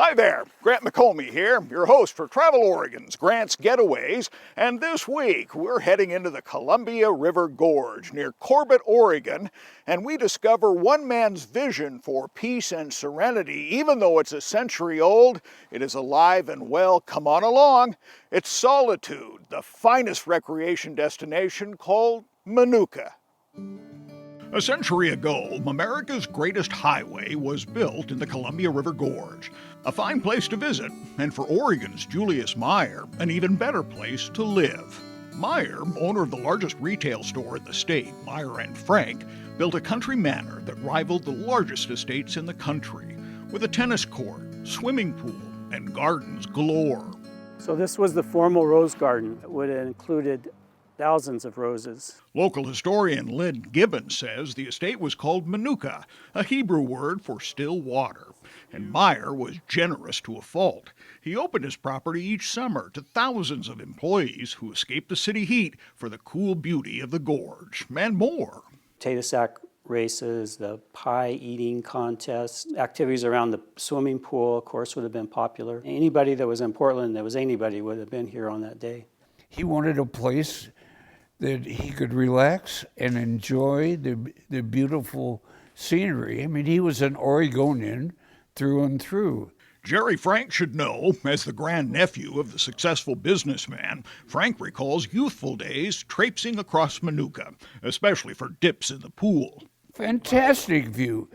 Hi there, Grant McComey here, your host for Travel Oregon's Grant's Getaways, and this week we're heading into the Columbia River Gorge near Corbett, Oregon, and we discover one man's vision for peace and serenity. Even though it's a century old, it is alive and well. Come on along. It's Solitude, the finest recreation destination called Menucha. A century ago, America's greatest highway was built in the Columbia River Gorge. A fine place to visit, and for Oregon's Julius Meier, an even better place to live. Meier, owner of the largest retail store in the state, Meier and Frank, built a country manor that rivaled the largest estates in the country, with a tennis court, swimming pool, and gardens galore. So this was the formal rose garden. It would have included thousands of roses. Local historian Lynn Gibbons says the estate was called Menucha, a Hebrew word for still water, and Meier was generous to a fault. He opened his property each summer to thousands of employees who escaped the city heat for the cool beauty of the gorge, and more. Potato sack races, the pie eating contests, activities around the swimming pool, of course, would have been popular. Anybody that was in Portland, that was anybody, would have been here on that day. He wanted a place that he could relax and enjoy the beautiful scenery. I mean, he was an Oregonian through and through. Jerry Frank should know, as the grandnephew of the successful businessman, Frank recalls youthful days traipsing across Menucha, especially for dips in the pool. Fantastic view,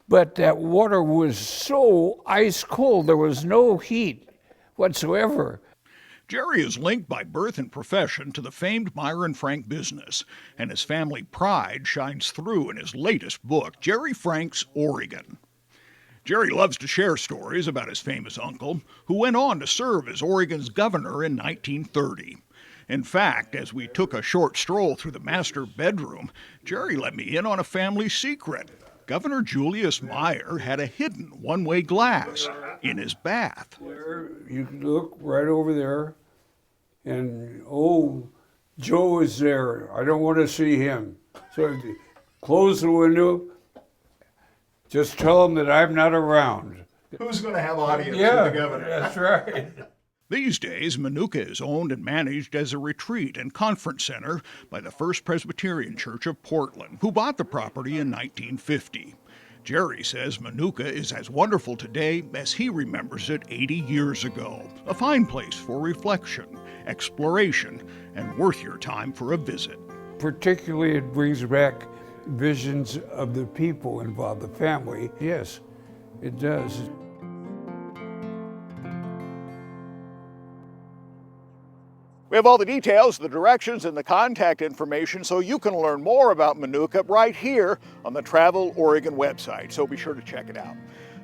but that water was so ice cold, there was no heat whatsoever. Jerry is linked by birth and profession to the famed Meier and Frank business, and his family pride shines through in his latest book, Jerry Frank's Oregon. Jerry loves to share stories about his famous uncle, who went on to serve as Oregon's governor in 1930. In fact, as we took a short stroll through the master bedroom, Jerry let me in on a family secret. Governor Julius Meier had a hidden one-way glass in his bath. There, you can look right over there, and Joe is there. I don't want to see him. So close the window. Just tell him that I'm not around. Who's going to have audience with the governor? That's right. These days, Menucha is owned and managed as a retreat and conference center by the First Presbyterian Church of Portland, who bought the property in 1950. Jerry says Menucha is as wonderful today as he remembers it 80 years ago. A fine place for reflection, exploration, and worth your time for a visit. Particularly, it brings back visions of the people involved, the family. Yes, it does. We have all the details, the directions, and the contact information so you can learn more about Menucha right here on the Travel Oregon website, so be sure to check it out.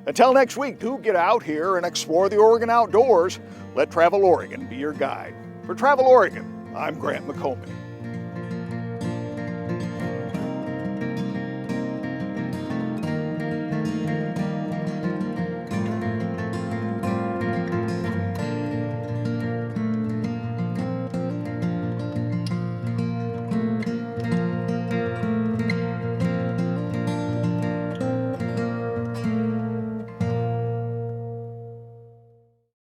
Until next week, do get out here and explore the Oregon outdoors. Let Travel Oregon be your guide. For Travel Oregon, I'm Grant McComey.